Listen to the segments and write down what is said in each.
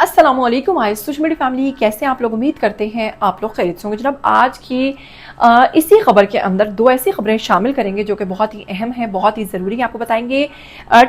अस्सलामुअलैकुम social media family, कैसे आप लोग? उम्मीद करते हैं आप लोग खैरियत से होंगे। जनाब, आज की इसी खबर के अंदर दो ऐसी खबरें शामिल करेंगे जो कि बहुत ही अहम है, बहुत ही ज़रूरी है। आपको बताएंगे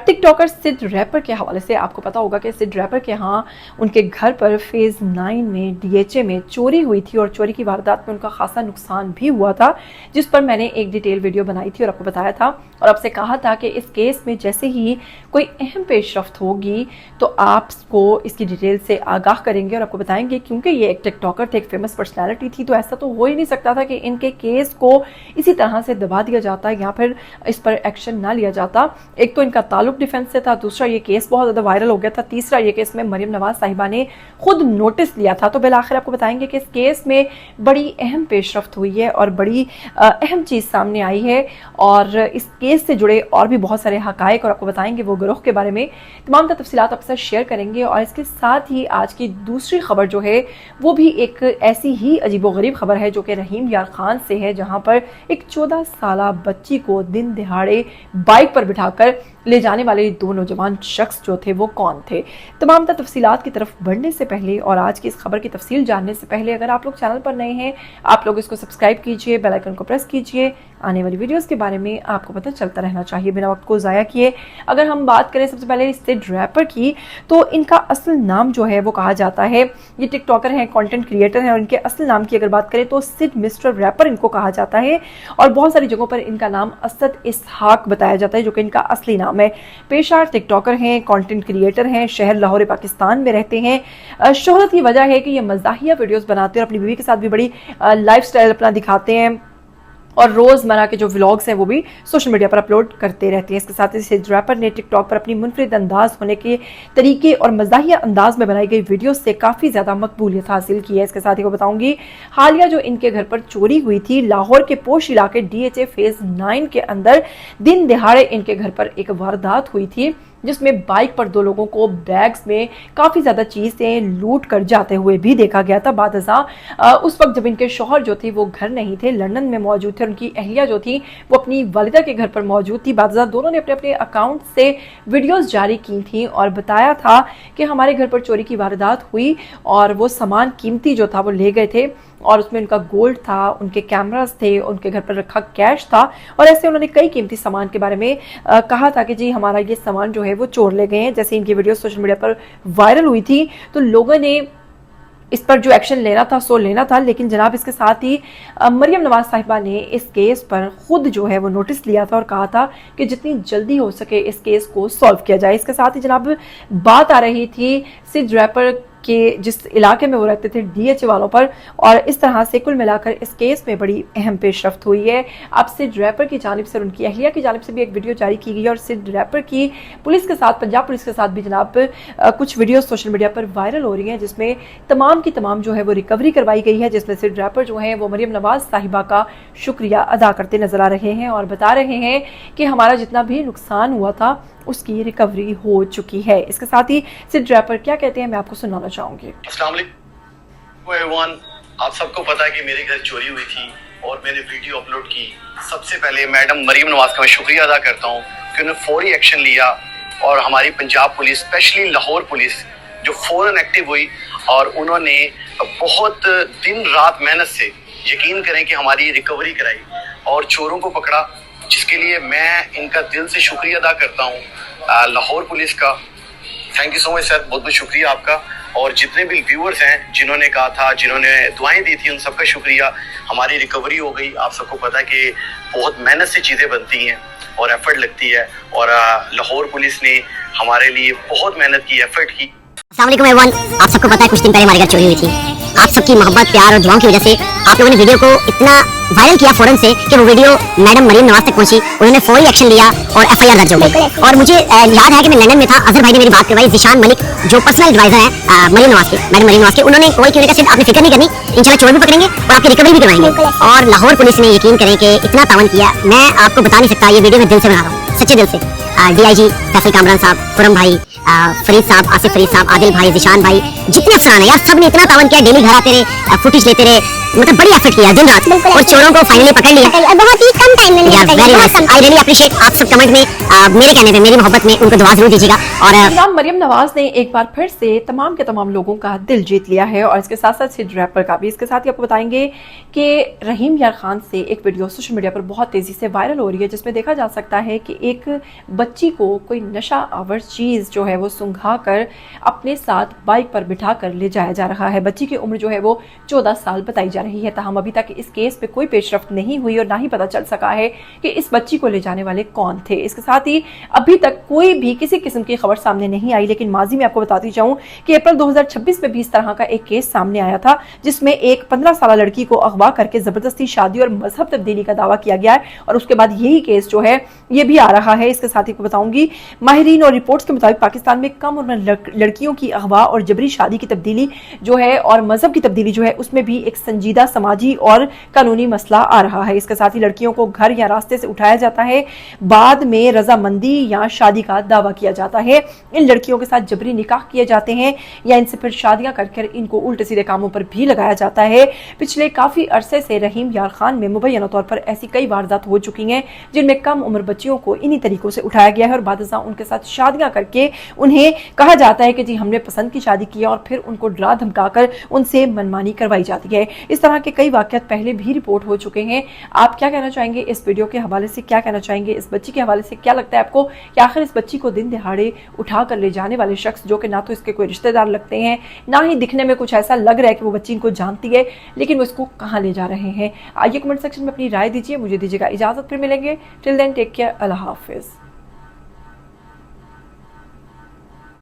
टिकटॉकर सिड रैपर के हवाले से। आपको पता होगा कि सिड रैपर के यहाँ उनके घर पर फेज़ 9 में DHA में चोरी हुई थी और चोरी की वारदात में उनका खासा नुकसान भी हुआ था, जिस पर मैंने एक डिटेल वीडियो बनाई थी और आपको बताया था और आपसे कहा था कि इस केस में जैसे ही कोई अहम पेशरफ्त होगी तो आपको इसकी डिटेल से आगाह करेंगे और आपको बताएंगे। क्योंकि ये एक टिकटॉकर थे, एक फेमस पर्सनैलिटी थी, तो ऐसा तो हो ही नहीं सकता था कि इनके केस को इसी तरह से दबा दिया जाता या फिर इस पर एक्शन ना लिया जाता। एक तो इनका ताल्लुक डिफेंस से था, दूसरा ये केस बहुत ज़्यादा वायरल हो गया था, तीसरा ये केस में मरियम नवाज साहिबा ने खुद नोटिस लिया था। तो बिलाखिर आपको बताएंगे कि इस केस में बड़ी अहम पेशरफ्त हुई है और बड़ी अहम चीज़ सामने आई है और इस केस से जुड़े और भी बहुत सारे हकायक और आपको बताएंगे वो गिरोह के बारे में। तमाम तफसीलात आपके साथ शेयर करेंगे और इसके साथ ही आज की दूसरी खबर जो है वो भी एक ऐसी ही अजीबोगरीब खबर है जो कि रहीम यार खान से है, जहां पर एक 14 साला बच्ची को दिन दिहाड़े बाइक पर बिठाकर ले जाने वाले दो नौजवान शख्स जो थे वो कौन थे। तमाम तफसीलात की तरफ बढ़ने से पहले और आज की इस खबर की तफसील जानने से पहले अगर आप लोग चैनल पर नए हैं, आप लोग इसको सब्सक्राइब कीजिए, बेल आइकन को प्रेस कीजिए। आने वाली वीडियोस के बारे में आपको पता चलता रहना चाहिए बिना वक्त को ज़ाया किए। अगर हम बात करें सबसे पहले सिड रैपर की, तो इनका असल नाम जो है वो कहा जाता है, ये टिकटॉकर हैं, कंटेंट क्रिएटर हैं और इनके असल नाम की अगर बात करें तो सिड मिस्टर रैपर इनको कहा जाता है और बहुत सारी जगहों पर इनका नाम असद इसहाक बताया जाता है जो कि इनका असली नाम है। पेशा टिकटॉकर हैं, कंटेंट क्रिएटर हैं, शहर लाहौर पाकिस्तान में रहते हैं। शोहरत की वजह है कि ये मज़ाहिया वीडियोस बनाते हैं और अपनी बीवी के साथ भी बड़ी लाइफस्टाइल अपना दिखाते हैं और रोज़मर्रा के जो व्लॉग्स हैं वो भी सोशल मीडिया पर अपलोड करते रहते हैं। इसके साथ ही सिड रैपर ने टिकटॉक पर अपनी मुनफरिद अंदाज होने के तरीके और मज़ाहिया अंदाज में बनाई गई वीडियोस से काफ़ी ज़्यादा मकबूलियत हासिल की है। इसके साथ ही वो बताऊंगी, हालिया जो इनके घर पर चोरी हुई थी लाहौर के पोश इलाके DHA फेज़ 9 के अंदर दिन दिहाड़े इनके घर पर एक वारदात हुई थी जिसमें बाइक पर दो लोगों को बैग्स में काफ़ी ज़्यादा चीज़ें लूट कर जाते हुए भी देखा गया था। बादशाह उस वक्त जब इनके शौहर जो थे वो घर नहीं थे, लंदन में मौजूद थे। उनकी अहलिया जो थी वो अपनी वालिदा के घर पर मौजूद थी। बादशाह दोनों ने अपने अपने अकाउंट से वीडियोस जारी की थी और बताया था कि हमारे घर पर चोरी की वारदात हुई और वो सामान कीमती जो था वो ले गए थे और उसमें उनका गोल्ड था, उनके कैमरास थे, उनके घर पर रखा कैश था और ऐसे उन्होंने कई कीमती सामान के बारे में कहा था कि जी हमारा ये सामान जो है वो चोर ले गए हैं। जैसे इनकी वीडियो सोशल मीडिया पर वायरल हुई थी तो लोगों ने इस पर जो एक्शन लेना था सो लेना था, लेकिन जनाब इसके साथ ही मरियम नवाज साहिबा ने इस केस पर खुद जो है वो नोटिस लिया था और कहा था कि जितनी जल्दी हो सके इस केस को सॉल्व किया जाए। इसके साथ ही जनाब बात आ रही थी सिड रैपर के जिस इलाके में वो रहते थे DHA वालों पर और इस तरह से कुल मिलाकर इस केस में बड़ी अहम पेशरफ्त हुई है। अब सिड रैपर की जानिब से, उनकी अहलिया की जानिब से भी एक वीडियो जारी की गई और सिड रैपर की पुलिस के साथ, पंजाब पुलिस के साथ भी जनाब कुछ वीडियो सोशल मीडिया पर वायरल हो रही हैं जिसमें तमाम की तमाम जो है वो रिकवरी करवाई गई है, जिसमें सिड रैपर जो है वो मरियम नवाज साहिबा का शुक्रिया अदा करते नजर आ रहे हैं और बता रहे हैं कि हमारा जितना भी नुकसान हुआ था उसकी रिकवरी हो चुकी है। इसके साथ ही सिड रैपर क्या कहते हैं मैं आपको सुनाना चाहूंगी। अस्सलाम वालेकुम एवरीवन, आप सबको पता है कि मेरे घर चोरी हुई थी और मैंने वीडियो अपलोड की। सबसे पहले मैडम मरियम नवाज का मैं शुक्रिया अदा करता हूँ कि उन्होंने फौरी एक्शन लिया और हमारी Punjab police, specially Lahore police जो फौरन एक्टिव हुई और उन्होंने बहुत दिन रात मेहनत से यकीन करें कि हमारी रिकवरी कराई और चोरों को पकड़ा, जिसके लिए मैं इनका दिल से शुक्रिया अदा करता हूँ लाहौर पुलिस का। Thank you so much sir, बहुत बहुत शुक्रिया आपका। और जितने भी व्यूअर्स हैं जिन्होंने कहा था, जिन्होंने दुआएं दी थी, उन सबका शुक्रिया। हमारी रिकवरी हो गई। आप सबको पता है कि बहुत मेहनत से चीज़ें बनती हैं और एफर्ट लगती है और लाहौर पुलिस ने हमारे लिए बहुत मेहनत की, एफर्ट की। अस्सलाम वालेकुम एवरीवन, आप सबको पता है कुछ दिन पहले हमारे घर चोरी हुई थी। आप सबकी मोहब्बत, प्यार और दुआओं की वजह से आप लोगों ने वीडियो को इतना वायरल किया फौरन से कि वो वीडियो मैडम मरियम नवाज तक पहुंची। उन्होंने फौरी एक्शन लिया और FIR दर्ज हो गई। और मुझे याद है कि मैं लंदन में था, अजहर भाई ने मेरी बात करवाई, ज़ीशान मलिक जो पर्सनल एडवाइजर हैं मरियम नवाज के, मैडम मरियम नवाज के, उन्होंने कॉल की, सिर्फ आपने फिक्र नहीं करनी, इंशाल्लाह चोर भी पकड़ेंगे और आपकी रिकवरी भी करवाएंगे। और लाहौर पुलिस ने यकीन करें कि इतना तावन किया, मैं आपको बता नहीं सकता। ये वीडियो मैं दिल से बना रहा हूँ, सच्चे दिल से। DIG फैसल कामरान साहब, खुरम भाई, फरीद साहब, आसिफ फरीद साहब, आदिल भाई, जिशान भाई, जितने अफसरान हैं यार, सब ने इतना तावन किया, डेली घर आते रहे, फुटेज लेते रहे, मतलब बड़ी एफर्ट किया दिन रात, और चोरों को फाइनली पकड़ लिया बहुत ही कम टाइम में। I really appreciate. आप सब कमेंट में मेरे कहने पे, मेरी मोहब्बत में उनको दुआ जरूर दीजिएगा। और जनाब मरियम नवाज ने एक बार फिर से तमाम के तमाम लोगों का दिल जीत लिया है, और इसके साथ साथ हिट रैपर का भी। इसके साथ ही आपको बताएंगे कि रहीम यार खान से एक वीडियो सोशल मीडिया पर बहुत तेजी से वायरल हो रही है, जिसमें देखा जा सकता है कि एक बच्ची को कोई नशा आवर चीज जो है वो सुंघा कर अपने साथ बाइक पर बिठा कर ले जाया जा रहा है। बच्ची की उम्र जो है वो 14 साल बताई जा रही है। ताहम अभी तक इस केस पे कोई पेशरफ्त नहीं हुई और ना ही पता चल सका है कि इस बच्ची को ले जाने वाले कौन थे। इसके साथ ही अभी तक कोई भी किसी किस्म की खबर सामने नहीं आई, लेकिन माजी में आपको बताती जाऊं कि अप्रैल 2026 में भी इस तरह का एक केस सामने आया था, जिसमें एक 15 साल लड़की को अगवा करके जबरदस्ती शादी और मजहब तब्दीली का दावा किया गया है, और उसके बाद यही केस जो है ये भी आ रहा है। इसके साथ ही बताऊंगी माहिरीन और रिपोर्ट्स के मुताबिक पाकिस्तान में कम उम्र लड़कियों की अगवा और जबरी शादी की तब्दीली जो है और मजहब की तब्दीली जो है उसमें भी एक संजीदा समाजी और कानूनी मसला आ रहा है। इसके साथ ही लड़कियों को घर या रास्ते से उठाया जाता है, बाद में रजामंदी या शादी का दावा किया जाता है। इन लड़कियों के साथ जबरी निकाह किए जाते हैं या इनसे फिर शादियां कर इनको उल्टे सीधे कामों पर भी लगाया जाता है। पिछले काफी अरसे से रहीम यार खान में मुबैना तौर पर ऐसी कई वारदात हो चुकी हैं, जिनमें कम उम्र बच्चियों को इन्हीं तरीकों से उठाया गया है और बादशाह उनके साथ शादियां करके उन्हें कहा जाता है कि जी हमने पसंद की शादी की, और फिर उनको डरा धमकाकर उनसे मनमानी करवाई जाती है। इस तरह के कई वाकयात पहले भी रिपोर्ट हो चुके हैं। आप क्या कहना चाहेंगे इस वीडियो के हवाले से? क्या कहना चाहेंगे इस बच्ची के हवाले से? क्या लगता है आपको कि आखिर इस बच्ची को दिन दिहाड़े उठा कर ले जाने वाले शख्स, जो कि ना तो इसके कोई रिश्तेदार लगते हैं, ना ही दिखने में कुछ ऐसा लग रहा है कि वो बच्ची इनको जानती है, लेकिन वो इसको कहाँ ले जा रहे हैं? आइए कमेंट सेक्शन में अपनी राय दीजिए। मुझे दीजिएगा इजाजत, फिर मिलेंगे। टिल देन टेक केयर, अल्लाह हाफिज।